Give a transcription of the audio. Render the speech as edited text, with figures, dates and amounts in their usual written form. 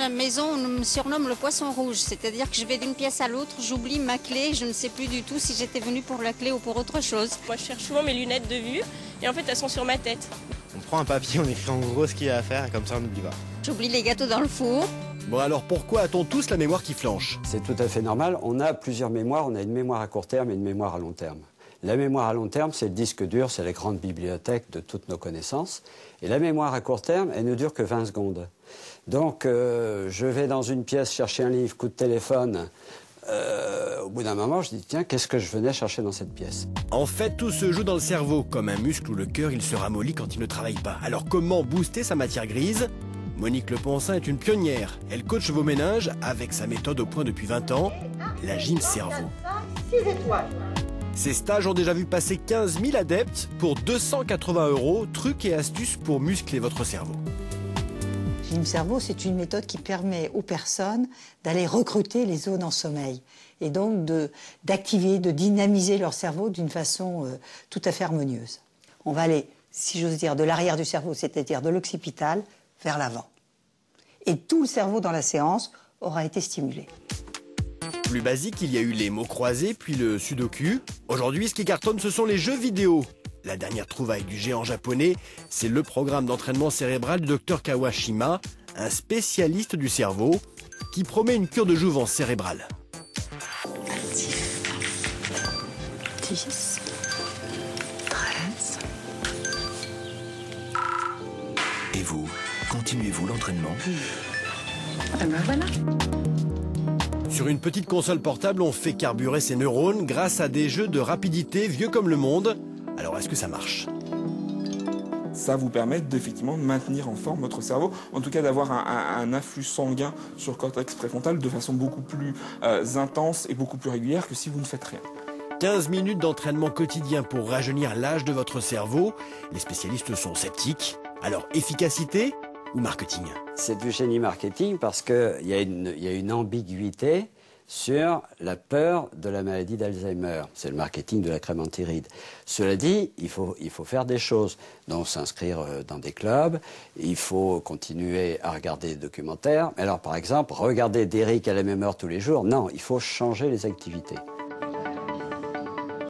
maison, on me surnomme le poisson rouge. C'est-à-dire que je vais d'une pièce à l'autre, j'oublie ma clé, je ne sais plus du tout si j'étais venue pour la clé ou pour autre chose. Moi, je cherche souvent mes lunettes de vue et en fait, elles sont sur ma tête. On prend un papier, on écrit en gros ce qu'il y a à faire et comme ça on n'oublie pas. J'oublie les gâteaux dans le four. Bon alors pourquoi a-t-on tous la mémoire qui flanche? C'est tout à fait normal. On a plusieurs mémoires. On a une mémoire à court terme et une mémoire à long terme. La mémoire à long terme, c'est le disque dur, c'est la grande bibliothèque de toutes nos connaissances. Et la mémoire à court terme, elle ne dure que 20 secondes. Donc, je vais dans une pièce chercher un livre, coup de téléphone. Au bout d'un moment, je dis, tiens, qu'est-ce que je venais chercher dans cette pièce? En fait, tout se joue dans le cerveau. Comme un muscle ou le cœur, il se ramollit quand il ne travaille pas. Alors comment booster sa matière grise? Monique Leponcin est une pionnière. Elle coach vos méninges avec sa méthode au point depuis 20 ans, la gym cerveau. 6 étoiles. Ces stages ont déjà vu passer 15 000 adeptes pour 280 €, trucs et astuces pour muscler votre cerveau. Gym Cerveau, c'est une méthode qui permet aux personnes d'aller recruter les zones en sommeil et donc d'activer, de dynamiser leur cerveau d'une façon tout à fait harmonieuse. On va aller, si j'ose dire, de l'arrière du cerveau, c'est-à-dire de l'occipital, vers l'avant. Et tout le cerveau dans la séance aura été stimulé. Plus basique, il y a eu les mots croisés, puis le sudoku. Aujourd'hui, ce qui cartonne, ce sont les jeux vidéo. La dernière trouvaille du géant japonais, c'est le programme d'entraînement cérébral du Dr Kawashima, un spécialiste du cerveau, qui promet une cure de jouvence cérébrale. 10, 13... Et vous, continuez-vous l'entraînement? Et ben voilà. Sur une petite console portable, on fait carburer ses neurones grâce à des jeux de rapidité vieux comme le monde. Alors, est-ce que ça marche? Ça vous permet d'effectivement maintenir en forme votre cerveau, en tout cas d'avoir un afflux sanguin sur le cortex préfrontal de façon beaucoup plus intense et beaucoup plus régulière que si vous ne faites rien. 15 minutes d'entraînement quotidien pour rajeunir l'âge de votre cerveau. Les spécialistes sont sceptiques. Alors, efficacité ou marketing? C'est du génie marketing parce qu'il y a une ambiguïté sur la peur de la maladie d'Alzheimer. C'est le marketing de la crème anti-rides. Cela dit, il faut faire des choses. Donc s'inscrire dans des clubs, il faut continuer à regarder des documentaires. Alors par exemple, regarder Derrick à la même heure tous les jours, non, il faut changer les activités.